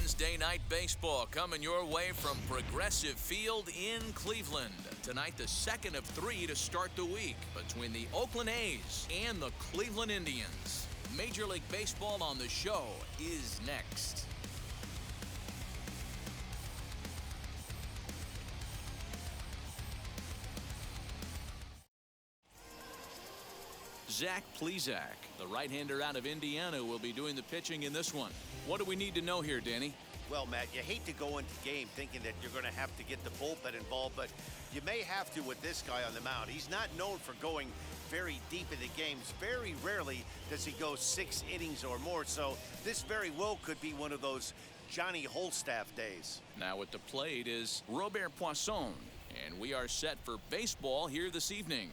Wednesday Night Baseball coming your way from Progressive Field in Cleveland. Tonight, the second of three to start the week between the Oakland A's and the Cleveland Indians. Major League Baseball on the show is next. Zach Plesac, the right-hander out of Indiana, will be doing the pitching in this one. What do we need to know here, Danny? Well, Matt, you hate to go into the game thinking that you're going to have to get the bullpen involved, but you may have to with this guy on the mound. He's not known for going very deep into games. Very rarely does he go 6 innings or more, so this very well could be one of those Johnny Holstaff days. Now at the plate is Robert Poisson, and we are set for baseball here this evening.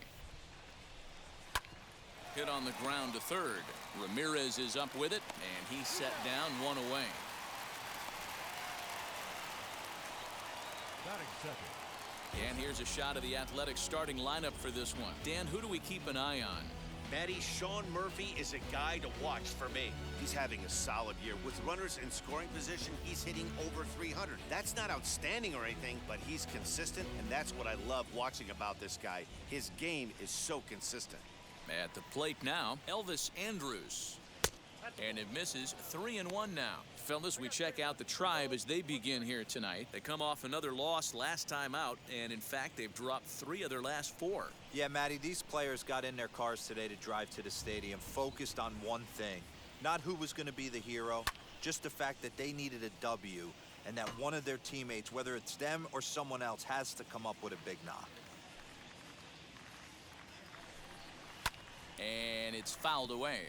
Hit on the ground to third. Ramirez is up with it, and he's set down, one away. Batting second. And here's a shot of the Athletics starting lineup for this one. Dan, who do we keep an eye on? Matty, Sean Murphy is a guy to watch for me. He's having a solid year. With runners in scoring position, he's hitting over 300. That's not outstanding or anything, but he's consistent, and that's what I love watching about this guy. His game is so consistent. At the plate now, Elvis Andrus. And it misses, 3-1 now. Fellas, we check out the Tribe as they begin here tonight. They come off another loss last time out, and in fact, they've dropped 3 of their last 4. Yeah, Matty, these players got in their cars today to drive to the stadium, focused on one thing. Not who was going to be the hero, just the fact that they needed a W, and that one of their teammates, whether it's them or someone else, has to come up with a big knock. And it's fouled away.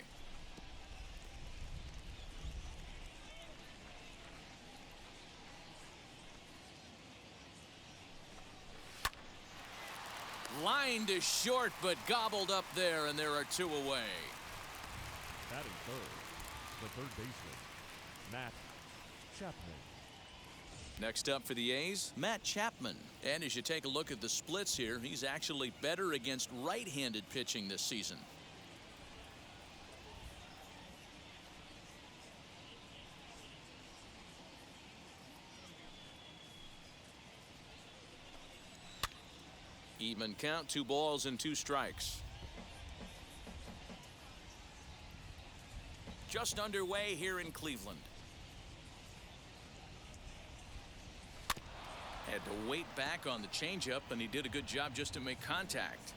Line to short, but gobbled up there, and there are 2 away. Batting third, the third baseman, Matt Chapman. Next up for the A's, Matt Chapman. And as you take a look at the splits here, he's actually better against right-handed pitching this season. Even count, 2 balls and 2 strikes. Just underway here in Cleveland. Had to wait back on the changeup, and he did a good job just to make contact.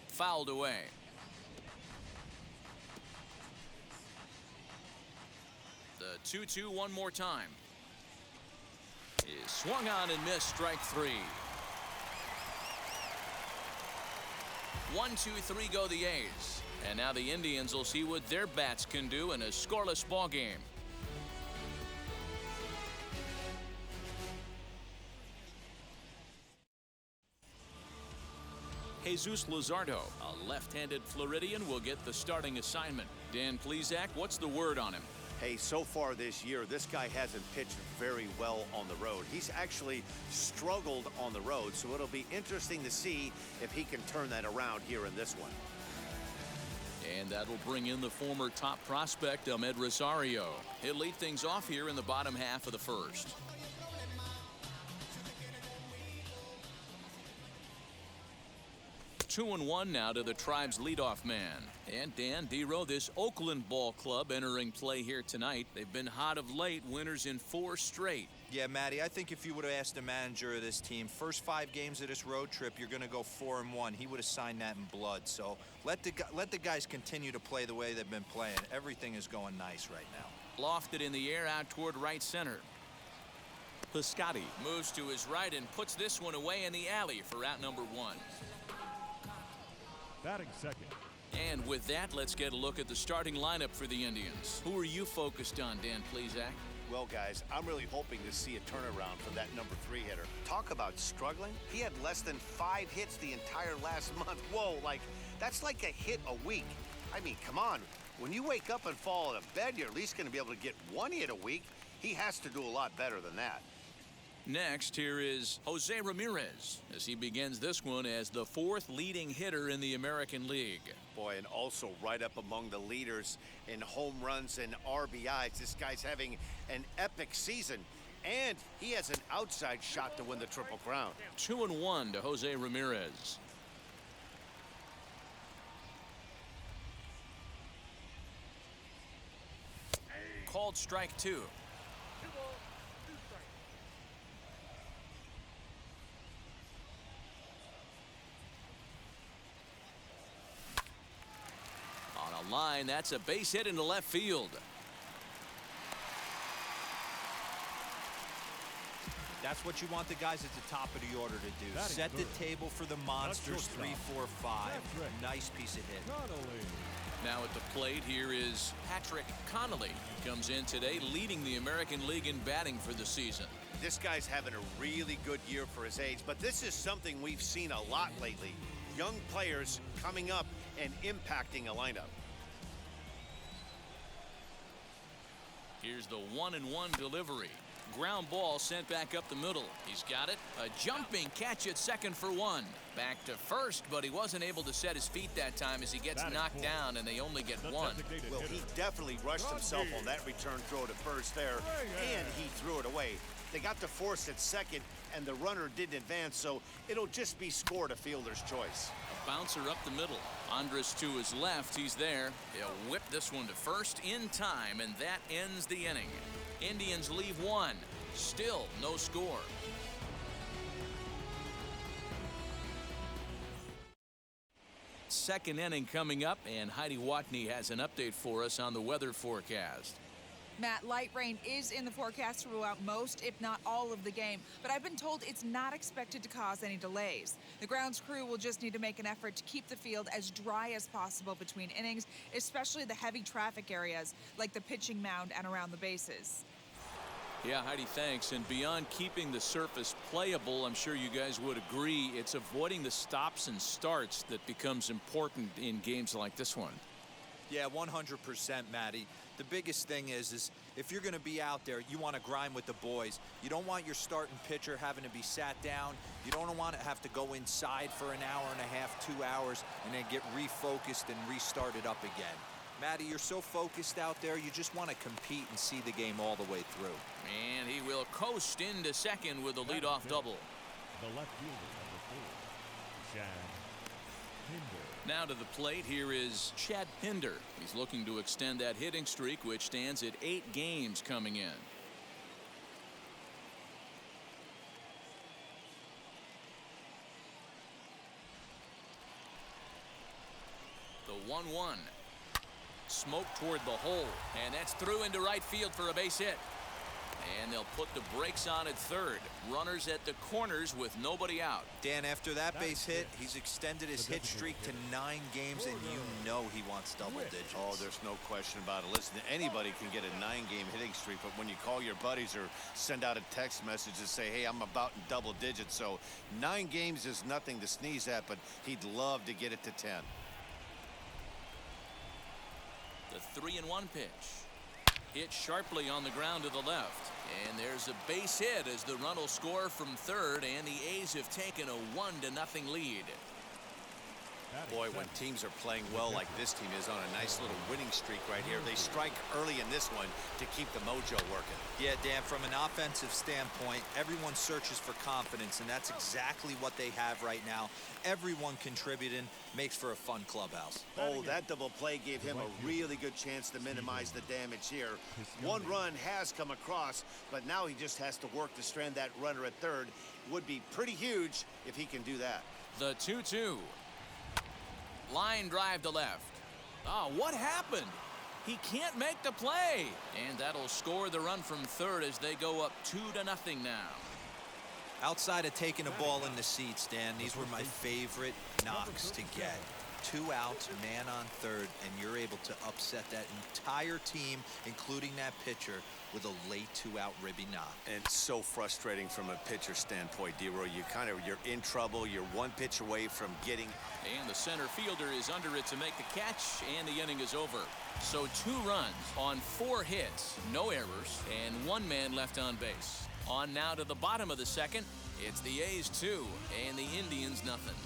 Fouled away. The 2-2 one more time. Is swung on and missed, strike 3. 1, 2, 3 go the A's. And now the Indians will see what their bats can do in a scoreless ball game. Jesus Luzardo, a left-handed Floridian, will get the starting assignment. Dan Plesac, what's the word on him? Hey, so far this year, this guy hasn't pitched very well on the road. He's actually struggled on the road, so it'll be interesting to see if he can turn that around here in this one. And that'll bring in the former top prospect, Ahmed Rosario. He'll lead things off here in the bottom half of the first. Two and one now to the Tribe's leadoff man. And Dan Dero, this Oakland ball club entering play here tonight. They've been hot of late, winners in 4 straight. Yeah, Matty, I think if you would have asked the manager of this team, first 5 games of this road trip, you're going to go 4-1. He would have signed that in blood. So let the guys continue to play the way they've been playing. Everything is going nice right now. Lofted in the air out toward right center. Piscotty moves to his right and puts this one away in the alley for out number 1. Batting second. And with that, let's get a look at the starting lineup for the Indians. Who are you focused on, Dan Plesac? Well, guys, I'm really hoping to see a turnaround from that number 3 hitter. Talk about struggling. He had less than 5 hits the entire last month. Whoa, that's like a hit a week. I mean, come on. When you wake up and fall out of bed, you're at least going to be able to get 1 hit a week. He has to do a lot better than that. Next, here is Jose Ramirez as he begins this one as the 4th leading hitter in the American League. Boy, and also right up among the leaders in home runs and RBIs. This guy's having an epic season, and he has an outside shot to win the Triple Crown. 2-1 to Jose Ramirez. Called strike 2. On a line, that's a base hit into left field. That's what you want the guys at the top of the order to do. Batting Set the third. table for the monsters. shortstop. 3, 4, 5. Patrick. Nice piece of hit. Connolly. Now at the plate, here is Patrick Connolly. Comes in today leading the American League in batting for the season. This guy's having a really good year for his age, but this is something we've seen a lot lately. Young players coming up and impacting a lineup. Here's the 1-1 delivery. Ground ball sent back up the middle. He's got it. A jumping catch at second for 1. Back to first, but he wasn't able to set his feet that time as he gets Batting knocked fourth. down, and they only get The 1. designated Well, hitter. he definitely rushed himself Rodney. on that return throw to first there, and he threw it away. They got to force at second, and the runner didn't advance, so it'll just be scored a fielder's choice. A bouncer up the middle. Andres to his left. He's there. He'll whip this one to first in time, and that ends the inning. Indians leave 1. Still no score. Second inning coming up, and Heidi Watney has an update for us on the weather forecast. Matt, light rain is in the forecast throughout most, if not all, of the game, but I've been told it's not expected to cause any delays. The grounds crew will just need to make an effort to keep the field as dry as possible between innings, especially the heavy traffic areas like the pitching mound and around the bases. Yeah, Heidi, thanks. And beyond keeping the surface playable, I'm sure you guys would agree, it's avoiding the stops and starts that becomes important in games like this one. Yeah, 100%, Matty. The biggest thing is if you're going to be out there, you want to grind with the boys. You don't want your starting pitcher having to be sat down. You don't want to have to go inside for an hour and a half, 2 hours, and then get refocused and restarted up again. Matty, you're so focused out there, you just want to compete and see the game all the way through. And he will coast into second with a leadoff double. The left fielder, number 4, Chad Pinder. Now to the plate, here is Chad Pinder. He's looking to extend that hitting streak, which stands at 8 games coming in. The 1-1. Smoke toward the hole, and that's through into right field for a base hit. And they'll put the brakes on at third. Runners at the corners with nobody out. Dan, after that base hit, he's extended his hit streak to 9 games, and you know he wants double digits. Oh, there's no question about it. Listen, anybody can get a 9-game hitting streak, but when you call your buddies or send out a text message and say, hey, I'm about in double digits, so 9 games is nothing to sneeze at, but he'd love to get it to 10. The 3-1 pitch. Hit sharply on the ground to the left. And there's a base hit as the run will score from third, and the A's have taken a 1-0 lead. Boy, when teams are playing well like this team is on a nice little winning streak right here, they strike early in this one to keep the mojo working. Yeah, Dan, from an offensive standpoint, everyone searches for confidence, and that's exactly what they have right now. Everyone contributing makes for a fun clubhouse. Oh, that double play gave him a really good chance to minimize the damage here. 1 run has come across, but now he just has to work to strand that runner at third. Would be pretty huge if he can do that. The 2-2. Line drive to left. Oh, what happened? He can't make the play. And that'll score the run from third as they go up 2-0 now. Outside of taking a ball in the seats, Dan, these were my favorite knocks to get. 2 outs, man on third, and you're able to upset that entire team, including that pitcher, with a late 2-out ribby knock. And so frustrating from a pitcher standpoint, D-Roy. You're in trouble. You're 1 pitch away from getting. And the center fielder is under it to make the catch, and the inning is over. So 2 runs on 4 hits, no errors, and 1 man left on base. On now to the bottom of the second. It's the A's 2 and the Indians nothing.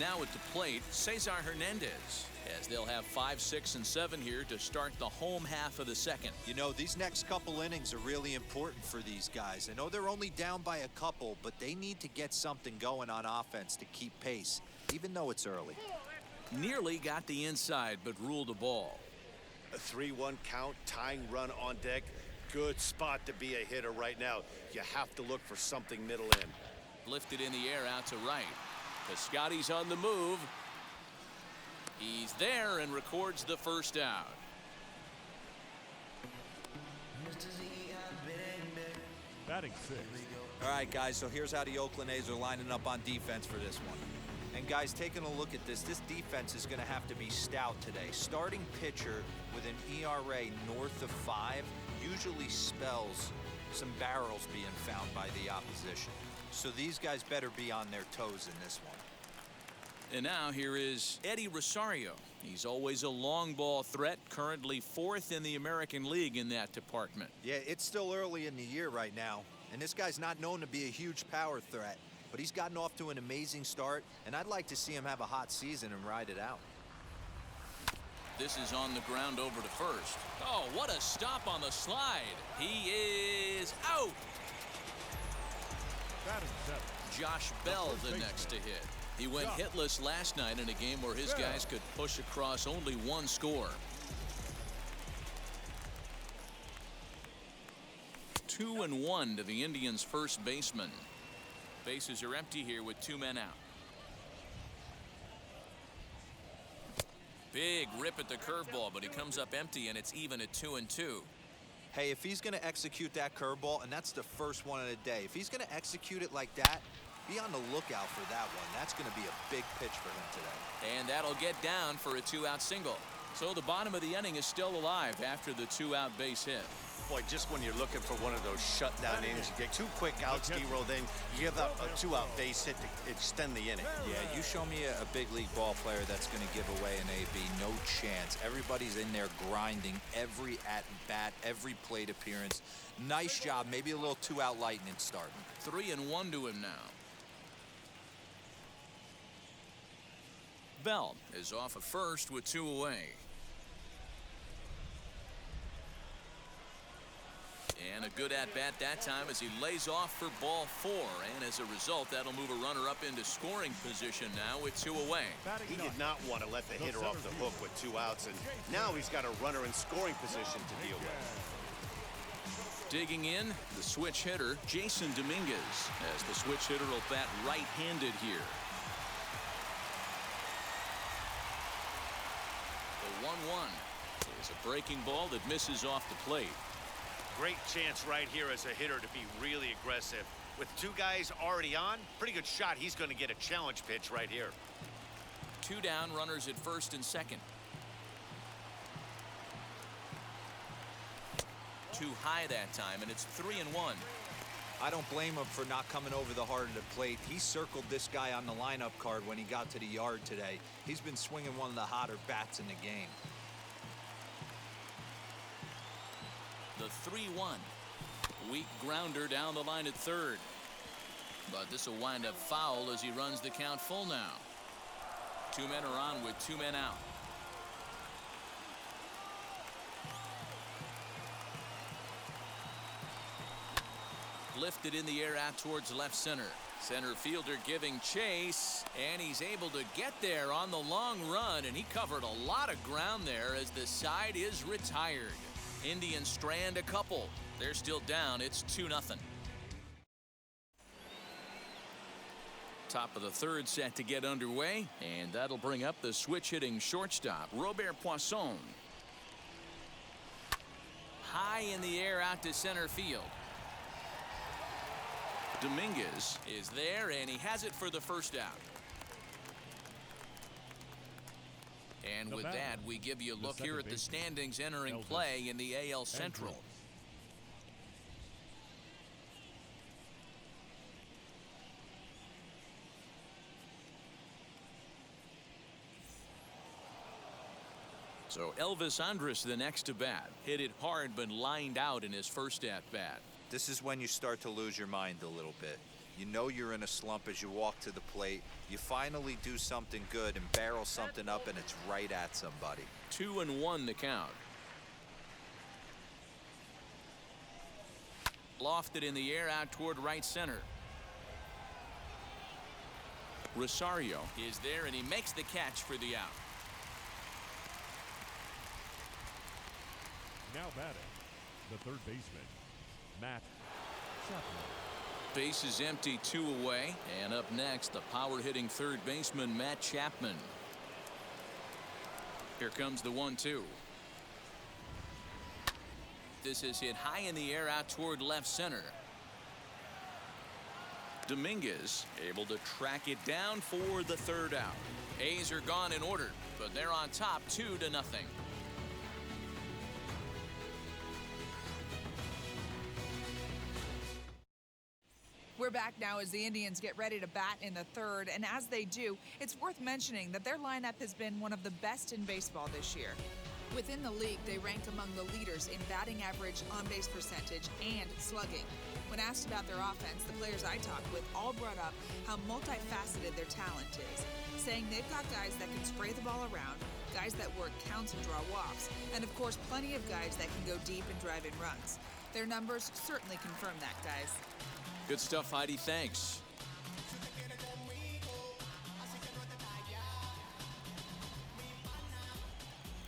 Now at the plate, Cesar Hernandez, as they'll have 5, 6, and 7 here to start the home half of the second. You know, these next couple innings are really important for these guys. I know they're only down by a couple, but they need to get something going on offense to keep pace, even though it's early. Nearly got the inside, but ruled a ball. A 3-1 count, tying run on deck. Good spot to be a hitter right now. You have to look for something middle in. Lifted in the air out to right. Piscotty's on the move. He's there and records the first out. Batting 6. All right, guys, so here's how the Oakland A's are lining up on defense for this one. And, guys, taking a look at this defense is going to have to be stout today. Starting pitcher with an ERA north of 5 usually spells some barrels being found by the opposition. So these guys better be on their toes in this one. And now here is Eddie Rosario. He's always a long ball threat, currently 4th in the American League in that department. Yeah, it's still early in the year right now, and this guy's not known to be a huge power threat, but he's gotten off to an amazing start, and I'd like to see him have a hot season and ride it out. This is on the ground over to first. Oh, what a stop on the slide. He is out. Batting 7. Josh Bell the next to hit. He went hitless last night in a game where his guys could push across only one score. 2-1 to the Indians' first baseman. Bases are empty here with 2 men out. Big rip at the curveball, but he comes up empty, and it's even at 2-2. Hey, if he's going to execute that curveball, and that's the first one of the day, if he's going to execute it like that, be on the lookout for that one. That's going to be a big pitch for him today. And that'll get down for a 2-out single. So the bottom of the inning is still alive after the 2-out base hit. Boy, just when you're looking for one of those shutdown innings, you get 2 quick outs, D-roll, then you give up a 2-out base hit to extend the inning. Yeah, you show me a big league ball player that's going to give away an AB. No chance. Everybody's in there grinding every at-bat, every plate appearance. Nice job. Maybe a little 2-out lightning starting. 3-1 to him now. Bell is off at first with 2 away. And a good at-bat that time as he lays off for ball 4. And as a result, that'll move a runner up into scoring position now with 2 away. He did not want to let the hitter off the hook with 2 outs, and now he's got a runner in scoring position to deal with. Digging in, the switch hitter, Jason Dominguez, as the switch hitter will bat right-handed here. The 1-1 is a breaking ball that misses off the plate. Great chance right here as a hitter to be really aggressive. With 2 guys already on, pretty good shot. He's going to get a challenge pitch right here. 2 down, runners at first and second. Too high that time, and it's 3-1. I don't blame him for not coming over the heart of the plate. He circled this guy on the lineup card when he got to the yard today. He's been swinging one of the hotter bats in the game. The 3-1. Weak grounder down the line at third. But this will wind up foul as he runs the count full now. 2 men are on with 2 men out. Lifted in the air out towards left center. Center fielder giving chase, and he's able to get there on the long run, and he covered a lot of ground there as the side is retired. Indians strand a couple. They're still down. It's 2-0. Top of the third set to get underway, and that'll bring up the switch-hitting shortstop, Robert Poisson. High in the air out to center field. Dominguez is there, and he has it for the first out. And with that, we give you a look here at the standings entering play in the AL Central. So Elvis Andrus the next to bat. Hit it hard but lined out in his first at bat. This is when you start to lose your mind a little bit. You know you're in a slump as you walk to the plate. You finally do something good and barrel something up, and it's right at somebody. 2-1 the count. Lofted in the air out toward right center. Rosario is there, and he makes the catch for the out. Now batting, the third baseman, Matt Chapman. Base is empty, 2 away. And up next, the power-hitting third baseman, Matt Chapman. Here comes the 1-2. This is hit high in the air out toward left center. Dominguez able to track it down for the third out. A's are gone in order, but they're on top 2-0. We're back now as the Indians get ready to bat in the third, and as they do, it's worth mentioning that their lineup has been one of the best in baseball this year. Within the league, they rank among the leaders in batting average, on-base percentage, and slugging. When asked about their offense, the players I talked with all brought up how multifaceted their talent is, saying they've got guys that can spray the ball around, guys that work counts and draw walks, and of course plenty of guys that can go deep and drive in runs. Their numbers certainly confirm that, guys. Good stuff, Heidi. Thanks.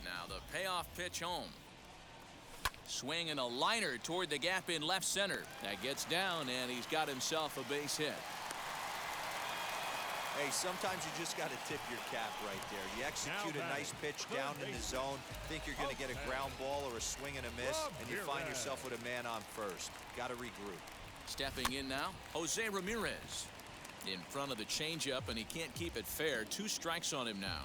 Now the payoff pitch home. Swing and a liner toward the gap in left center. That gets down, and he's got himself a base hit. Hey, sometimes you just got to tip your cap right there. You execute a nice pitch down in the zone, think you're going to get a ground ball or a swing and a miss, and you find yourself with a man on first. Got to regroup. Stepping in now, Jose Ramirez. In front of the changeup, and he can't keep it fair. 2 strikes on him now.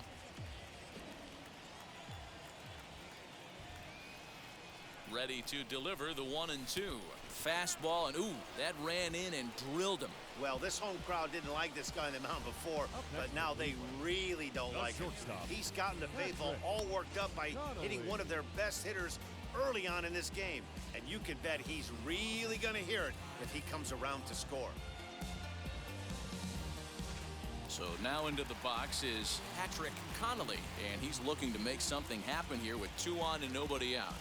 Ready to deliver the 1-2. Fastball, and ooh, that ran in and drilled him. Well, this home crowd didn't like this guy on the mound before, but now they really don't like him. He's gotten the faithful all worked up by hitting one of their best hitters early on in this game, and you can bet he's really going to hear it if he comes around to score. So now into the box is Patrick Connolly, and he's looking to make something happen here with 2 on and nobody out.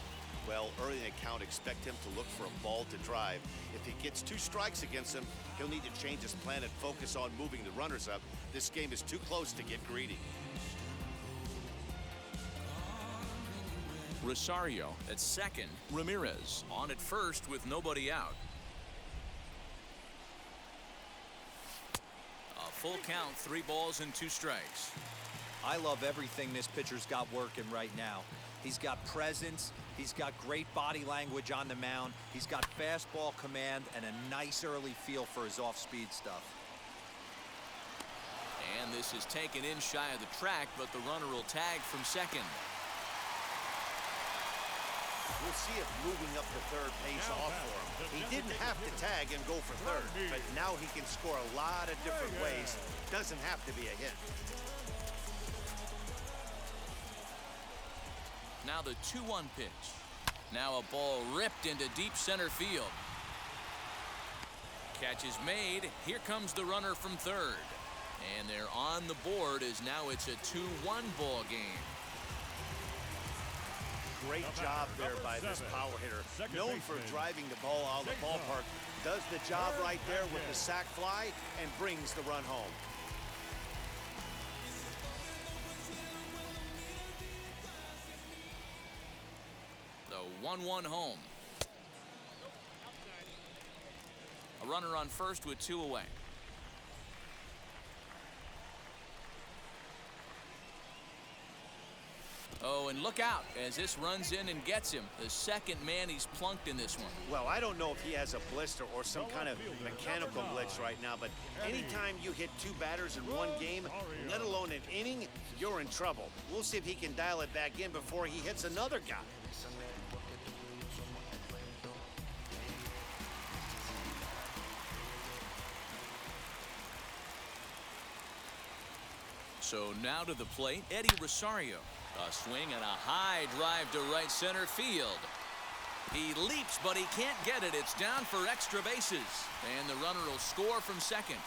Well, early in the count, expect him to look for a ball to drive. If he gets 2 strikes against him, he'll need to change his plan and focus on moving the runners up. This game is too close to get greedy. Rosario at second. Ramirez on at first with nobody out. A full count, 3 balls and 2 strikes. I love everything this pitcher's got working right now. He's got presence. He's got great body language on the mound. He's got fastball command and a nice early feel for his off-speed stuff. And this is taken in shy of the track, but the runner will tag from second. We'll see if moving up the third pays off for him. He didn't have to tag and go for third, but now he can score a lot of different ways. Doesn't have to be a hit. Now the 2-1 pitch. Now a ball ripped into deep center field. Catch is made. Here comes the runner from third. And they're on the board as now it's a 2-1 ball game. Great job there by this power hitter. Known for driving the ball out of the ballpark. Does the job right there with the sac fly and brings the run home. The 1-1 home. A runner on first with 2 away. Oh, and look out as this runs in and gets him. The second man he's plunked in this one. Well, I don't know if he has a blister or some kind of mechanical glitch right now, but anytime you hit 2 batters in one game, let alone an inning, you're in trouble. We'll see if he can dial it back in before he hits another guy. So now to the plate, Eddie Rosario. A swing and a high drive to right center field. He leaps, but he can't get it. It's down for extra bases. And the runner will score from second.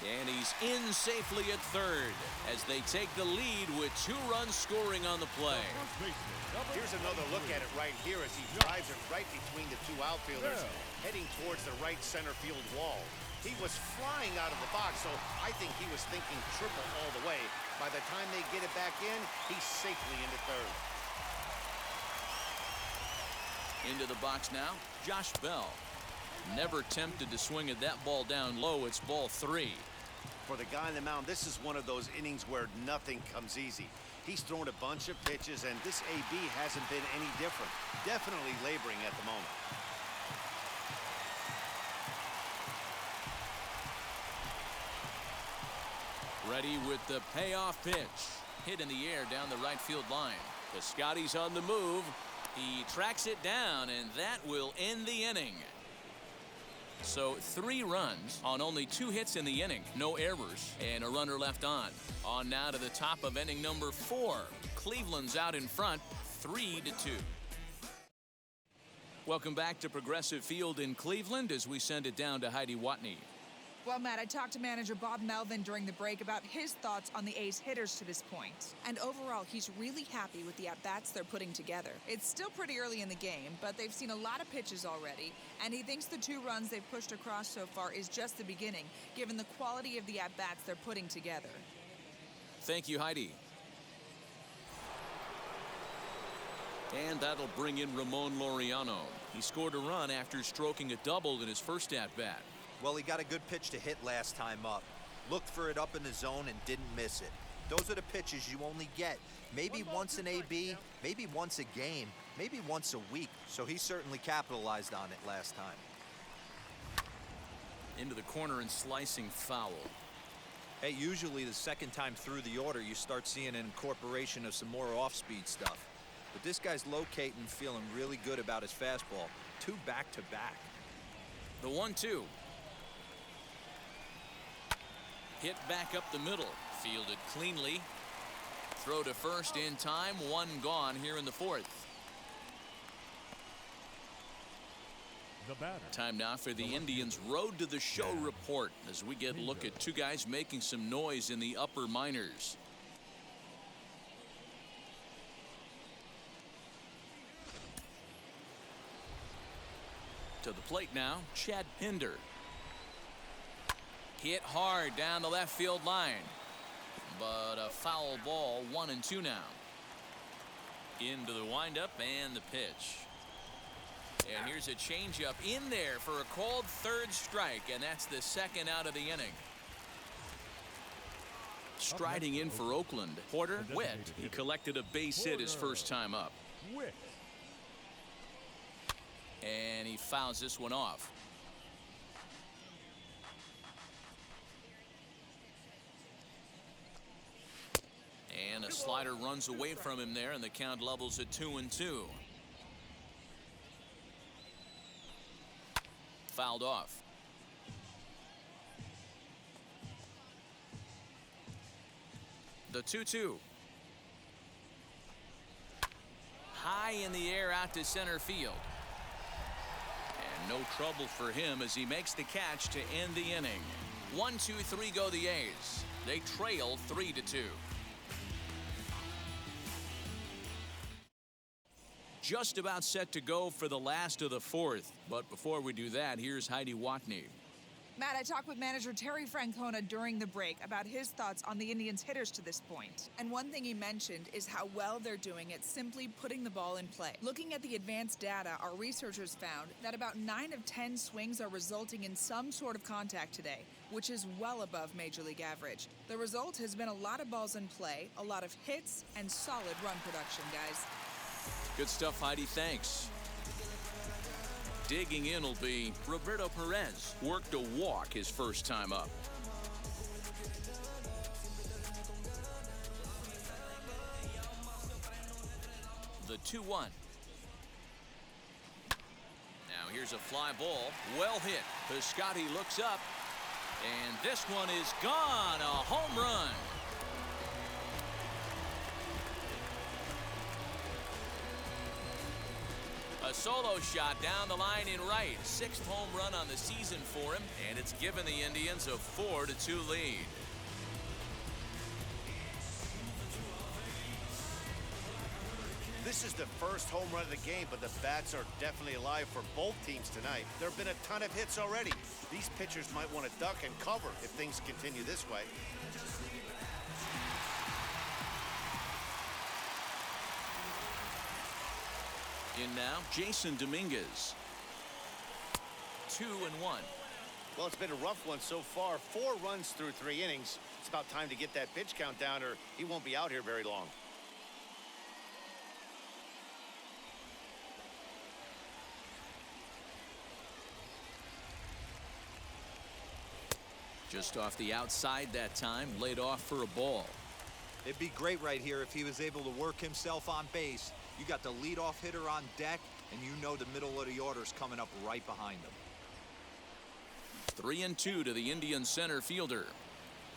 And he's in safely at third as they take the lead with 2 runs scoring on the play. Here's another look at it right here as he drives it right between the 2 outfielders, heading towards the right center field wall. He was flying out of the box, so I think he was thinking triple all the way. By the time they get it back in, he's safely into third. Into the box now, Josh Bell. Never tempted to swing at that ball down low. It's ball 3. For the guy on the mound, this is one of those innings where nothing comes easy. He's thrown a bunch of pitches, and this AB hasn't been any different. Definitely laboring at the moment. Ready with the payoff pitch. Hit in the air down the right field line. Piscotty's on the move. He tracks it down, and that will end the inning. So 3 runs on only 2 hits in the inning. No errors and a runner left on. On now to the top of inning number 4. Cleveland's out in front, 3-2. Welcome back to Progressive Field in Cleveland as we send it down to Heidi Watney. Well, Matt, I talked to manager Bob Melvin during the break about his thoughts on the A's hitters to this point. And overall, he's really happy with the at-bats they're putting together. It's still pretty early in the game, but they've seen a lot of pitches already, and he thinks the 2 runs they've pushed across so far is just the beginning, given the quality of the at-bats they're putting together. Thank you, Heidi. And that'll bring in Ramon Laureano. He scored a run after stroking a double in his first at-bat. Well, he got a good pitch to hit last time up. Looked for it up in the zone and didn't miss it. Those are the pitches you only get. Maybe once an AB, maybe once a game, maybe once a week. So he certainly capitalized on it last time. Into the corner and slicing foul. Hey, usually the second time through the order, you start seeing an incorporation of some more off-speed stuff. But this guy's locating, feeling really good about his fastball. 2 back-to-back. The 1-2. Hit back up the middle. Fielded cleanly. Throw to first in time. 1 gone here in the 4th. The batter. Time now for the Indians' Road to the Show report as we get a look at 2 guys making some noise in the upper minors. To the plate now, Chad Pinder. Hit hard down the left field line. But a foul ball, 1-2 now. Into the windup and the pitch. And here's a changeup in there for a called 3rd strike, and that's the 2nd out of the inning. Striding in for Oakland, Porter Witt. He collected a base hit his first time up. Witt. And he fouls this one off. And a slider runs away from him there, and the count levels at 2-2. Fouled off. The 2-2. High in the air out to center field. And no trouble for him as he makes the catch to end the inning. 1-2-3 go the A's. They trail 3-2. Just about set to go for the last of the 4th. But before we do that, here's Heidi Watney. Matt, I talked with manager Terry Francona during the break about his thoughts on the Indians' hitters to this point. And one thing he mentioned is how well they're doing at simply putting the ball in play. Looking at the advanced data, our researchers found that about 9 of 10 swings are resulting in some sort of contact today, which is well above Major League average. The result has been a lot of balls in play, a lot of hits, and solid run production, guys. Good stuff, Heidi. Thanks. Digging in will be Roberto Perez. Worked a walk his first time up. The 2-1. Now here's a fly ball. Well hit. Piscotty looks up. And this one is gone. A home run. A solo shot down the line in right. 6th home run on the season for him, and it's given the Indians a 4-2 lead. This is the first home run of the game, but the bats are definitely alive for both teams tonight. There have been a ton of hits already. These pitchers might want to duck and cover if things continue this way. In now, Jason Dominguez. 2-1. Well, it's been a rough one so far. 4 runs through 3 innings. It's about time to get that pitch count down, or he won't be out here very long. Just off the outside that time, laid off for a ball. It'd be great right here if he was able to work himself on base. You got the leadoff hitter on deck, and you know the middle of the order's coming up right behind him. 3-2 to the Indian center fielder.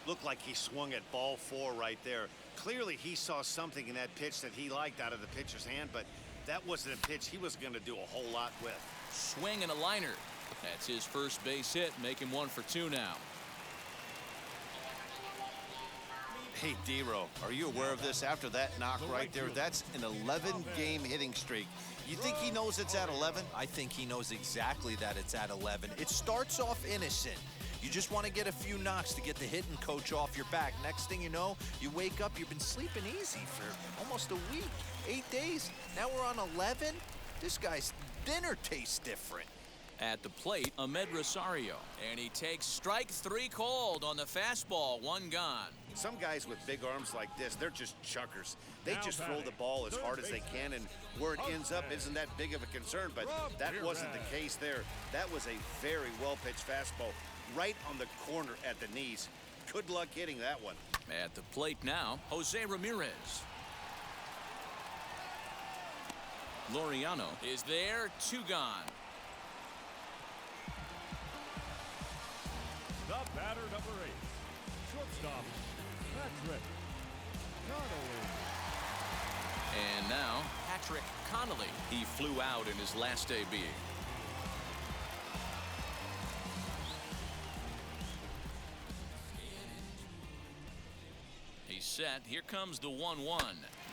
Looked like he swung at ball 4 right there. Clearly, he saw something in that pitch that he liked out of the pitcher's hand, but that wasn't a pitch he was going to do a whole lot with. Swing and a liner. That's his first base hit, make him 1 for 2 now. Hey, D-Row, are you aware of this? After that knock right there, that's an 11-game hitting streak. You think he knows it's at 11? I think he knows exactly that it's at 11. It starts off innocent. You just want to get a few knocks to get the hitting coach off your back. Next thing you know, you wake up, you've been sleeping easy for almost a week, 8 days. Now we're on 11? This guy's dinner tastes different. At the plate, Ahmed Rosario. And he takes strike 3 cold on the fastball, 1 gone. Some guys with big arms like this, they're just chuckers. They just throw the ball as hard as they can, and where it ends up isn't that big of a concern, but that wasn't the case there. That was a very well-pitched fastball right on the corner at the knees. Good luck hitting that one. At the plate now, Jose Ramirez. Laureano is there, 2 gone. The batter, number 8. Shortstop, Patrick Connolly. And now, Patrick Connolly. He flew out in his last AB. He's set. Here comes the 1-1.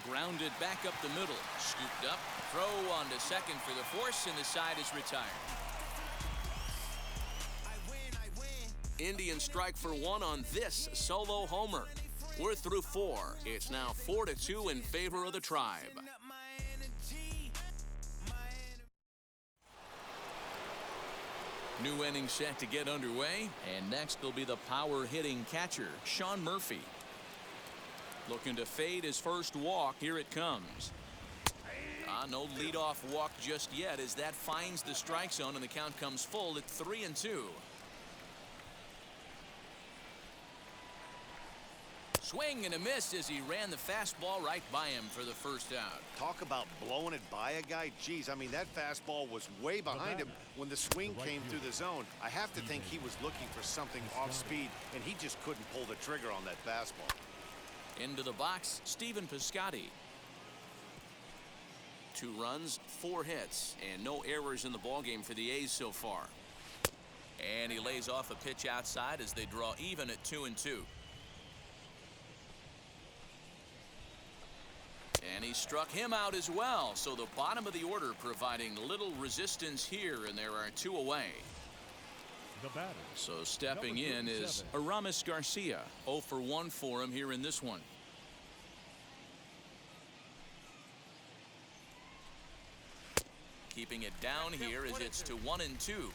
Grounded back up the middle. Scooped up. Throw on to second for the force, and the side is retired. Indians strike for 1 on this solo homer. We're through 4. It's now 4-2 in favor of the Tribe. New inning set to get underway, and next will be the power-hitting catcher, Sean Murphy. Looking to fade his first walk. Here it comes. No leadoff walk just yet as that finds the strike zone, and the count comes full at 3-2. Swing and a miss as he ran the fastball right by him for the first out. Talk about blowing it by a guy. Geez, I mean, that fastball was way behind him when the swing came through the zone. I have to think he was looking for something off speed, and he just couldn't pull the trigger on that fastball. Into the box, Stephen Piscotty. 2 runs, 4 hits, and no errors in the ballgame for the A's so far. And he lays off a pitch outside as they draw even at 2-2. And he struck him out as well, so the bottom of the order providing little resistance here, and there are 2 away. The batter. So stepping in is Aramis Garcia. 0 for 1 for him here in this one. Keeping it down here as it's to 1-2.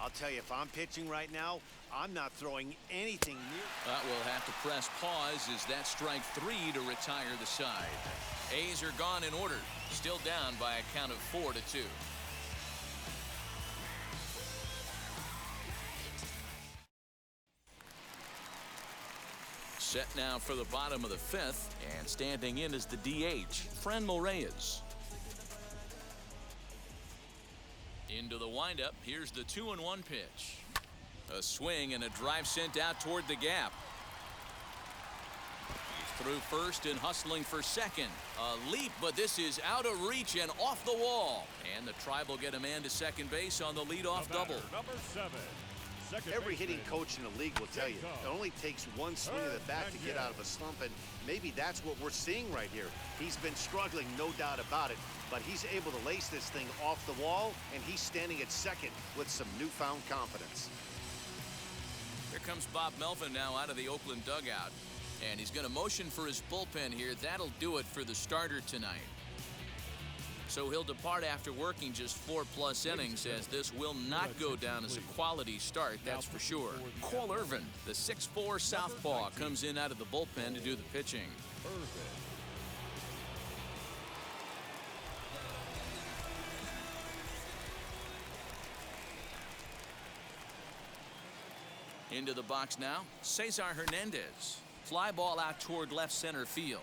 I'll tell you, if I'm pitching right now, I'm not throwing anything near. We'll have to press pause as that strike 3 to retire the side. A's are gone in order, still down by a count of 4-2. Set now for the bottom of the 5th, and standing in is the DH, Franmil Reyes. Into the windup, here's the 2-1 pitch. A swing and a drive sent out toward the gap. He's Through first and hustling for second. A leap, but this is out of reach and off the wall. And the Tribe will get a man to second base on the leadoff double. Number 7. Every hitting coach in the league will tell you it only takes one swing of the bat to get out of a slump, and maybe that's what we're seeing right here. He's been struggling, no doubt about it, but he's able to lace this thing off the wall, and he's standing at second with some newfound confidence. Here comes Bob Melvin now out of the Oakland dugout, and he's going to motion for his bullpen here. That'll do it for the starter tonight. So he'll depart after working just 4+ innings, as this will not go down as a quality start, that's for sure. Cole Irvin, the 6'4" southpaw, comes in out of the bullpen to do the pitching. Into the box now, Cesar Hernandez. Fly ball out toward left center field.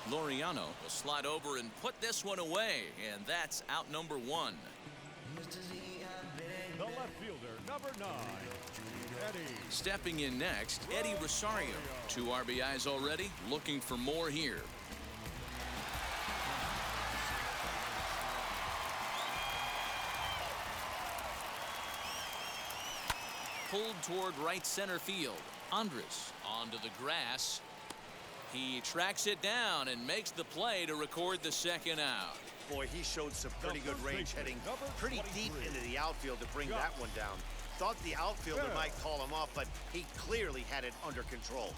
Laureano will slide over and put this one away, and that's out number 1. The left fielder, number 9, Eddie. Stepping in next, Eddie Rosario. 2 RBIs already, looking for more here. Pulled toward right center field. Andres onto the grass. He tracks it down and makes the play to record the second out. Boy, he showed some pretty good range heading pretty deep into the outfield to bring that one down. Thought the outfielder might call him off, but he clearly had it under control.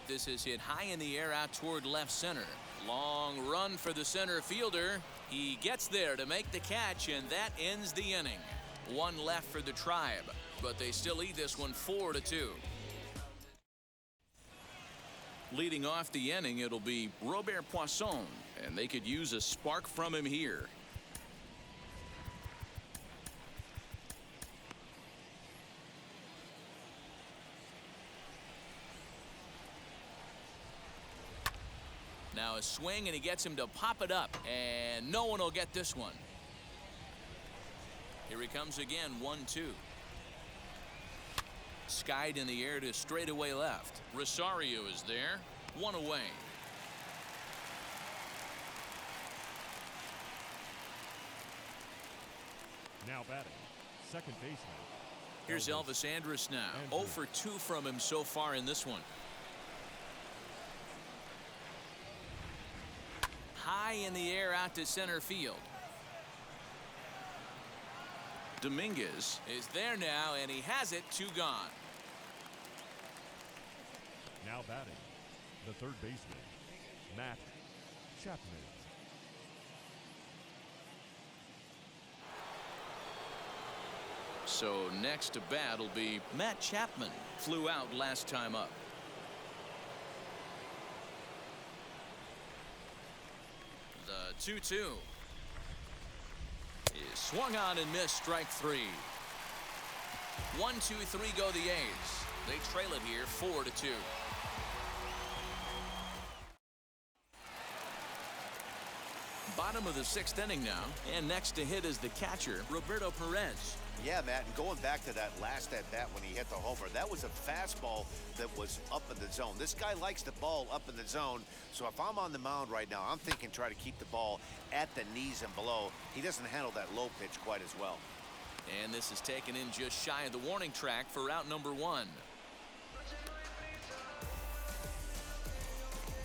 This is hit high in the air out toward left center. Long run for the center fielder. He gets there to make the catch, and that ends the inning. 1 left for the Tribe, but they still lead this one 4-2. Leading off the inning, it'll be Robert Poisson, and they could use a spark from him here. Now a swing, and he gets him to pop it up, and no one will get this one. Here he comes again, 1-2. Skied in the air to straightaway left. Rosario is there, 1 away. Now batting, second baseman. Here's Elvis Andrus now. 0 for 2 from him so far in this one. High in the air out to center field. Dominguez is there now, and he has it, 2 gone. Now batting, the third baseman, Matt Chapman. So next to bat will be Matt Chapman. Flew out last time up. The 2-2 is swung on and missed, strike 3. 1, 2, 3 go the A's. They trail it here 4-2. Bottom of the 6th inning now, and next to hit is the catcher, Roberto Perez. Yeah, Matt, and going back to that last at-bat when he hit the homer, that was a fastball that was up in the zone. This guy likes the ball up in the zone, so if I'm on the mound right now, I'm thinking try to keep the ball at the knees and below. He doesn't handle that low pitch quite as well. And this is taken in just shy of the warning track for out number 1.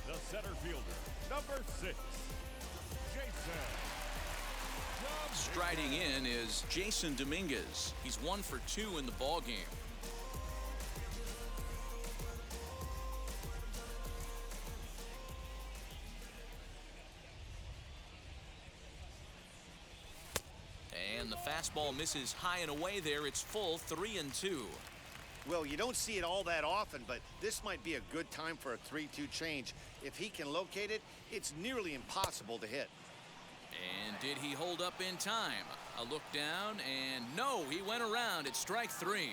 The center fielder, number 6, Jason. Striding in is Jason Dominguez. He's 1 for 2 in the ball game. And the fastball misses high and away there. It's full, 3-2. Well, you don't see it all that often, but this might be a good time for a 3-2 change. If he can locate it, it's nearly impossible to hit. And did he hold up in time? A look down, and no, he went around at strike 3.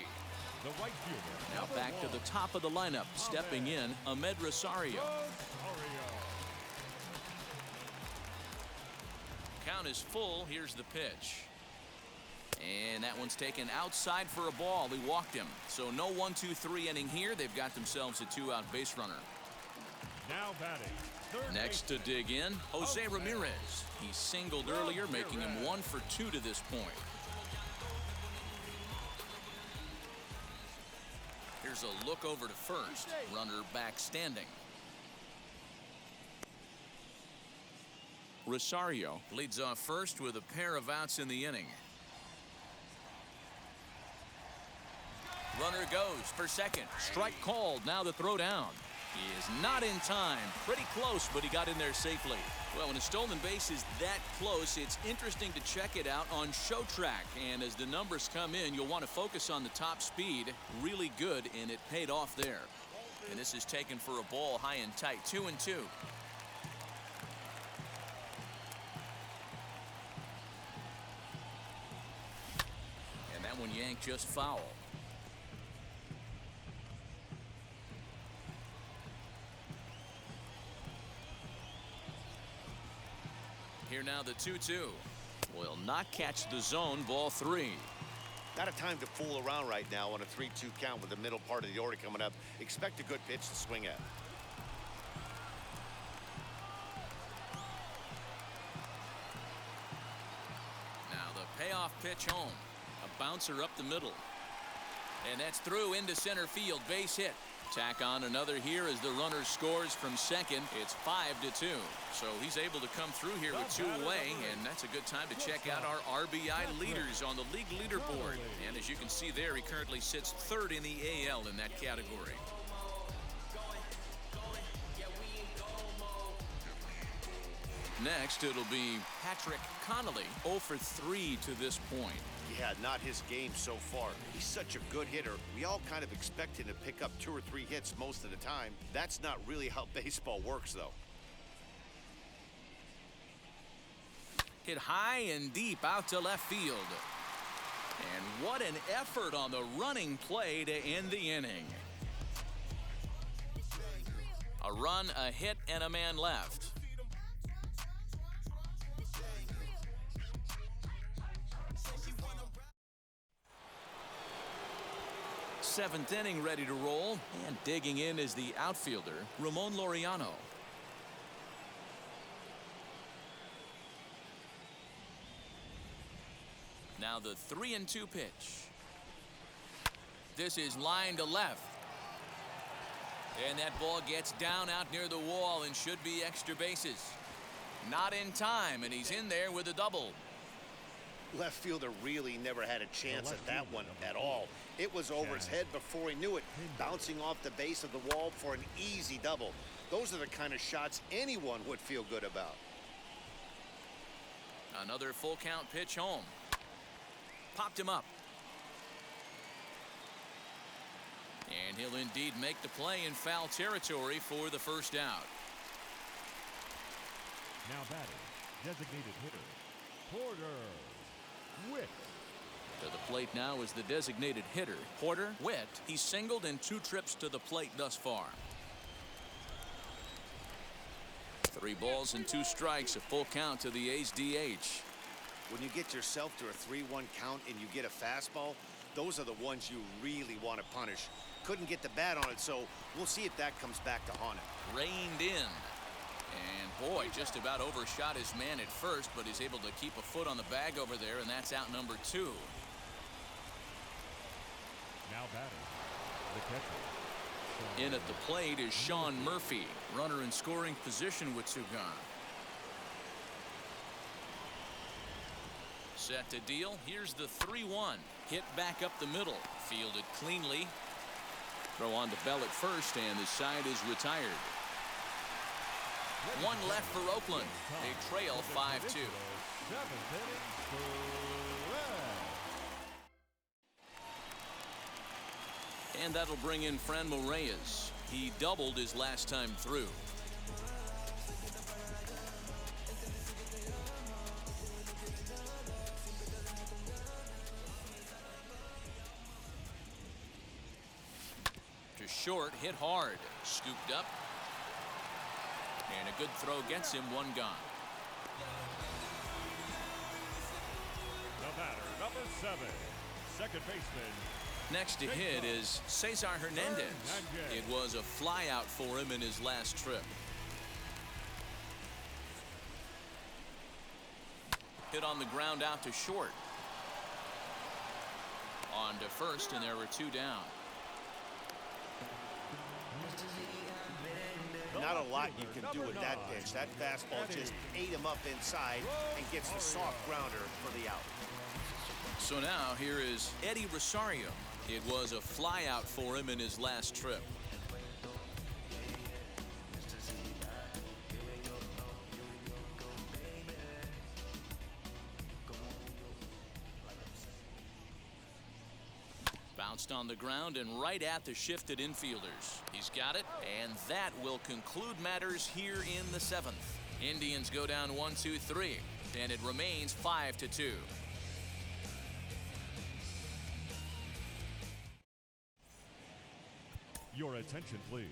The right fielder. Now back to the top of the lineup, stepping in, Ahmed Rosario. Count is full. Here's the pitch. And that one's taken outside for a ball. He walked him. So no 1-2-3 inning here. They've got themselves a 2-out base runner. Now batting. Third Next to dig in, Jose Ramirez. He singled earlier, making him 1 for 2 to this point. Here's a look over to first. Runner back standing. Rosario leads off first with a pair of outs in the inning. Runner goes for second. Strike called. Now the throw down. He is not in time. Pretty close, but he got in there safely. Well, when a stolen base is that close, it's interesting to check it out on Show Track. And as the numbers come in, you'll want to focus on the top speed. Really good, and it paid off there. And this is taken for a ball high and tight. 2-2. And that one yanked just foul. Here now the 2-2. Will not catch the zone. Ball 3. Not a time to fool around right now on a 3-2 count with the middle part of the order coming up. Expect a good pitch to swing at. Now the payoff pitch home. A bouncer up the middle. And that's through into center field. Base hit. Tack on another here as the runner scores from second. It's 5-2. So he's able to come through here with 2 away, and that's a good time to check out our RBI leaders on the league leaderboard. And as you can see there, he currently sits 3rd in the AL in that category. Next, it'll be Patrick Connolly, 0 for 3 to this point. Yeah, not his game so far. He's such a good hitter. We all kind of expect him to pick up 2 or 3 hits most of the time. That's not really how baseball works, though. Hit high and deep out to left field. And what an effort on the running play to end the inning. A run, a hit, and a man left. 7th inning ready to roll, and digging in is the outfielder, Ramon Laureano. Now the 3-2 pitch. This is line to left. And that ball gets down out near the wall and should be extra bases. Not in time, and he's in there with a double. Left fielder really never had a chance at that one at all. It was over his head before he knew it, bouncing off the base of the wall for an easy double. Those are the kind of shots anyone would feel good about. Another full count pitch home. Popped him up. And he'll indeed make the play in foul territory for the first out. Now batting, designated hitter, Porter Witt. To the plate now is the designated hitter, Porter Witt. He's singled in 2 trips to the plate thus far. 3 balls and 2 strikes, a full count to the A's DH. When you get yourself to a 3-1 count and you get a fastball, those are the ones you really want to punish. Couldn't get the bat on it, so we'll see if that comes back to haunt him. Reined in. And boy, just about overshot his man at first, but he's able to keep a foot on the bag over there, and that's out number 2. Now batting, the catcher. In at the plate is Sean Murphy, runner in scoring position with 2 gone. Set to deal. Here's the 3-1. Hit back up the middle. Fielded cleanly. Throw on to Bell at first, and the side is retired. 1 left for Oakland. They trail 5-2. And that'll bring in Franmil Reyes. He doubled his last time through. To short, hit hard. Scooped up. And a good throw gets him 1 gone. The batter, number 7, second baseman. Next to hit is Cesar Hernandez. It was a flyout for him in his last trip. Hit on the ground out to short. On to first, and there were 2 down. Not a lot you can do with that pitch. That fastball just ate him up inside and gets the soft grounder for the out. So now here is Eddie Rosario. It was a flyout for him in his last trip. Bounced on the ground and right at the shifted infielders. He's got it, and that will conclude matters here in the 7th. Indians go down 1-2-3, and it remains 5-2. Your attention, please.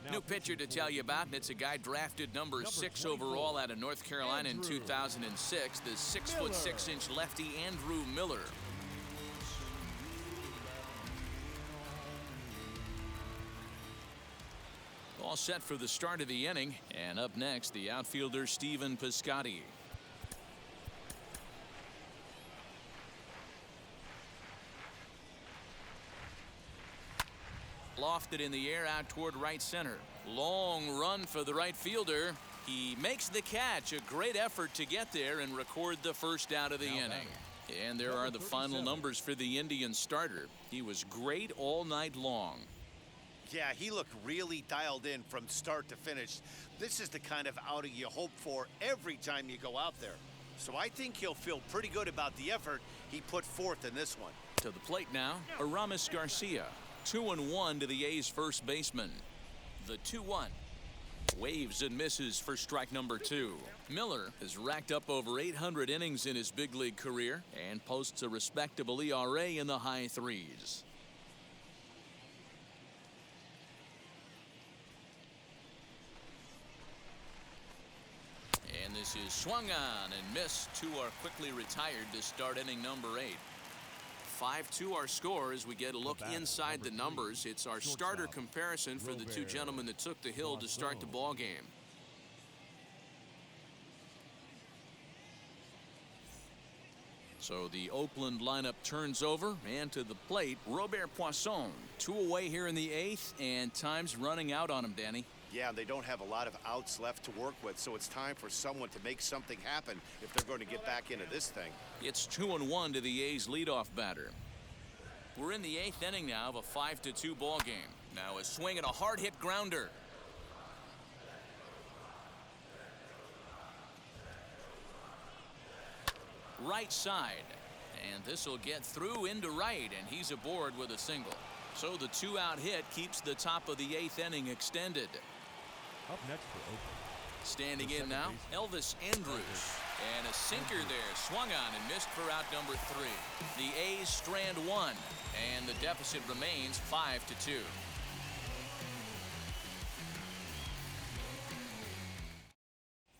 Now New pitcher to tell you about, and it's a guy drafted number 6 overall out of North Carolina in 2006, the 6'6" lefty Andrew Miller. All set for the start of the inning, and up next, the outfielder Stephen Piscotty. Lofted in the air out toward right center. Long run for the right fielder. He makes the catch. A great effort to get there and record the first out of the inning. And there are the final numbers for the Indians starter. He was great all night long. Yeah, he looked really dialed in from start to finish. This is the kind of outing you hope for every time you go out there. So I think he'll feel pretty good about the effort he put forth in this one. To the plate now, Aramis Garcia. 2-1 to the A's first baseman. The 2-1. Waves and misses for strike number 2. Miller has racked up over 800 innings in his big league career and posts a respectable ERA in the high 3s. And this is swung on and missed. 2 are quickly retired to start inning number 8. 5-2 our score as we get a look inside the numbers. It's our starter comparison for the 2 gentlemen that took the hill to start the ball game. So the Oakland lineup turns over, and to the plate, Robert Poisson. 2 away here in the 8th, and time's running out on him, Danny. Yeah, they don't have a lot of outs left to work with, so it's time for someone to make something happen if they're going to get back into this thing. It's 2-1 to the A's leadoff batter. We're in the 8th inning now of a 5-2 ball game. Now a swing and a hard hit grounder. Right side, and this will get through into right, and he's aboard with a single. So the 2-out hit keeps the top of the 8th inning extended. Up next for Oakland. Standing in now, Elvis Andrus. And a sinker there, swung on and missed for out number 3. The A's strand 1, and the deficit remains 5-2.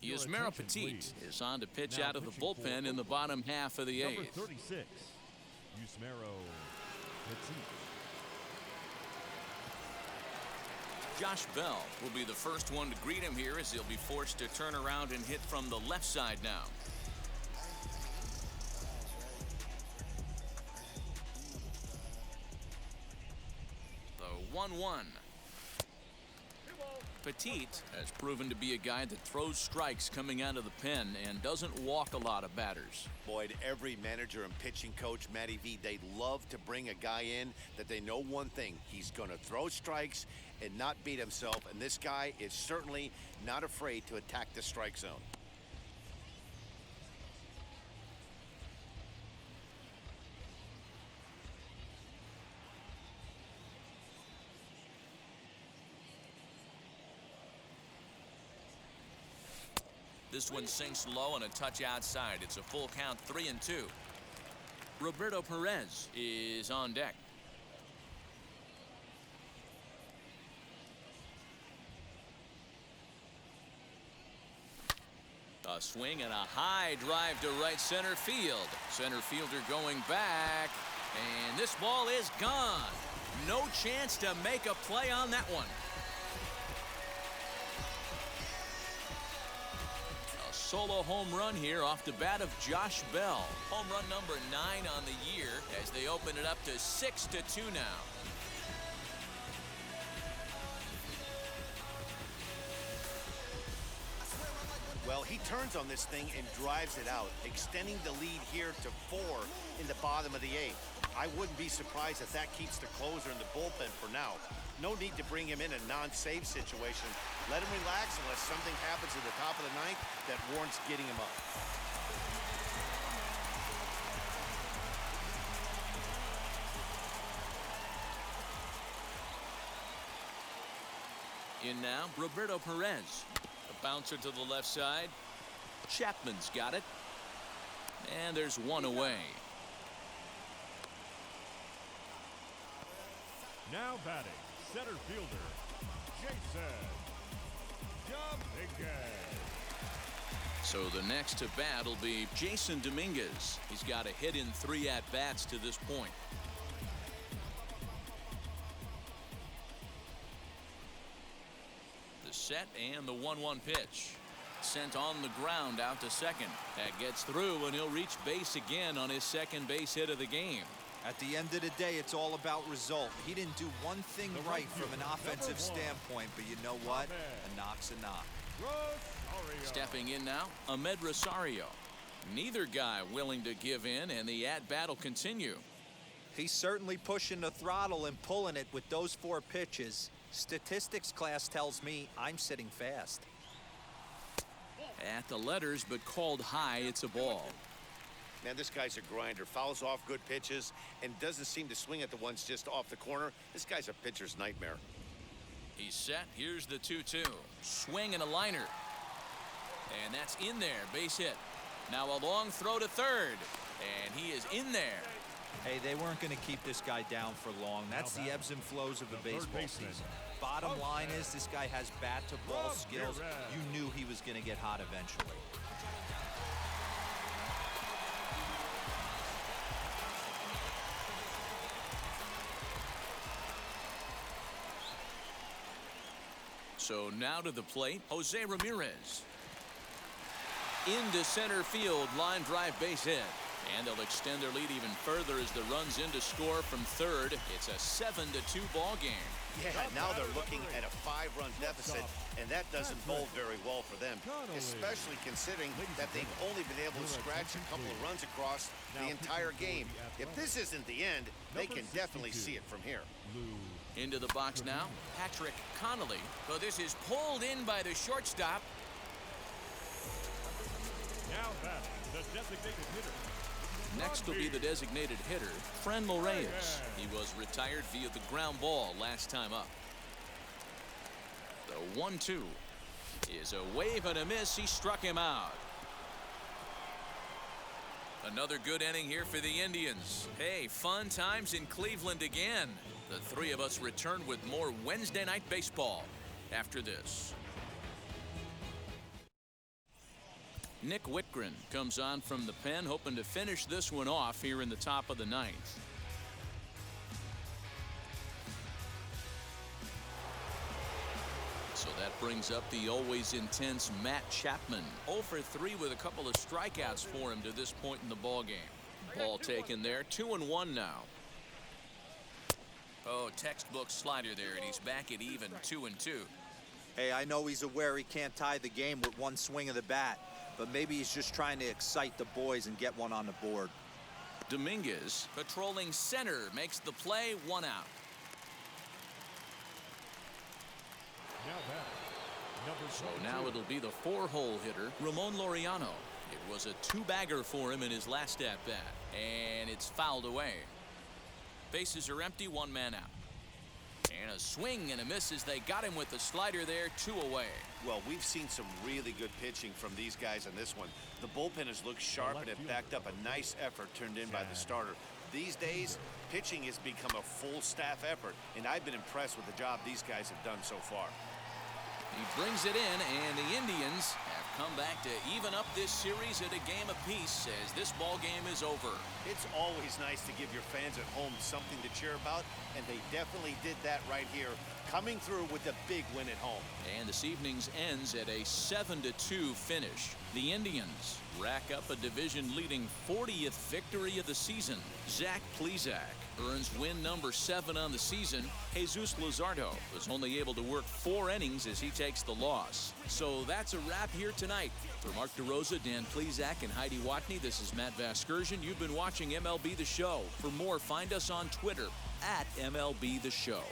Yusmeiro Petit is on to pitch out of the bullpen in the bottom half of the 8th. Number 36, Yusmeiro Petit. Josh Bell will be the first one to greet him here as he'll be forced to turn around and hit from the left side now. The 1-1. Petit has proven to be a guy that throws strikes coming out of the pen and doesn't walk a lot of batters. Boyd, every manager and pitching coach, Matty V, they love to bring a guy in that they know one thing. He's going to throw strikes and not beat himself, and this guy is certainly not afraid to attack the strike zone. This one sinks low and a touch outside. It's a full count, 3-2. Roberto Perez is on deck. A swing and a high drive to right center field. Center fielder going back, and this ball is gone. No chance to make a play on that one. A solo home run here off the bat of Josh Bell. Home run number 9 on the year as they open it up to 6-2 now. Well, he turns on this thing and drives it out, extending the lead here to 4 in the bottom of the 8th. I wouldn't be surprised if that keeps the closer in the bullpen for now. No need to bring him in a non-save situation. Let him relax unless something happens at the top of the 9th that warrants getting him up. In now, Roberto Perez. A bouncer to the left side. Chapman's got it. And there's one away. Now batting, center fielder, Jason Dominguez. So the next to bat will be Jason Dominguez. He's got a hit in 3 at-bats to this point. The set and the 1-1 pitch. Sent on the ground out to second. That gets through, and he'll reach base again on his second base hit of the game. At the end of the day, it's all about result. He didn't do one thing right from an offensive standpoint, but you know what? A knock's a knock. Rosario. Stepping in now, Ahmed Rosario. Neither guy willing to give in, and the at-bat will continue. He's certainly pushing the throttle and pulling it with those 4 pitches. Statistics class tells me I'm sitting fast. At the letters, but called high, it's a ball. Man, this guy's a grinder. Fouls off good pitches and doesn't seem to swing at the ones just off the corner. This guy's a pitcher's nightmare. He's set. Here's the 2-2. Swing and a liner. And that's in there. Base hit. Now a long throw to third. And he is in there. Hey, they weren't going to keep this guy down for long. That's the ebbs and flows of the baseball season. Bottom line is this guy has bat-to-ball skills. You knew he was going to get hot eventually. So now to the plate, Jose Ramirez. Into center field, line drive base hit. And they'll extend their lead even further as the runs in to score from third. It's a 7-2 ball game. Yeah, now they're looking at a 5-run deficit, and that doesn't bode very well for them, especially considering that they've only been able to scratch a couple of runs across the entire game. If this isn't the end, they can definitely see it from here. Into the box now, Patrick Connolly. So this is pulled in by the shortstop. Now batting, the designated hitter. Next will be the designated hitter, Franmil Reyes. He was retired via the ground ball last time up. The 1-2 is a wave and a miss. He struck him out. Another good inning here for the Indians. Hey, fun times in Cleveland again. The 3 of us return with more Wednesday Night Baseball after this. Nick Whitgren comes on from the pen, hoping to finish this one off here in the top of the 9th. So that brings up the always intense Matt Chapman. 0 for 3 with a couple of strikeouts for him to this point in the ball game. Ball taken there, 2-1 now. Oh, textbook slider there, and he's back at even 2-2. Hey, I know he's aware he can't tie the game with one swing of the bat, but maybe he's just trying to excite the boys and get one on the board. Dominguez, patrolling center, makes the play, 1 out. Now batting, So now it'll be the 4-hole hitter, Ramon Laureano. It was a 2-bagger for him in his last at-bat, and it's fouled away. Bases are empty, 1 man out. And a swing and a miss as they got him with the slider there, 2 away. Well, we've seen some really good pitching from these guys on this one. The bullpen has looked sharp and it backed up a nice effort turned in by the starter. These days, pitching has become a full staff effort, and I've been impressed with the job these guys have done so far. He brings it in, and the Indians have come back back to even up this series at a game apiece as this ball game is over. It's always nice to give your fans at home something to cheer about, and they definitely did that right here, coming through with a big win at home. And this evening's ends at a 7-2 finish. The Indians rack up a division-leading 40th victory of the season. Zach Plesac earns win number 7 on the season. Jesus Luzardo was only able to work 4 innings as he takes the loss. So that's a wrap here tonight. For Mark DeRosa, Dan Plesac, and Heidi Watney, this is Matt Vasgersian. You've been watching MLB The Show. For more, find us on Twitter @MLB The Show.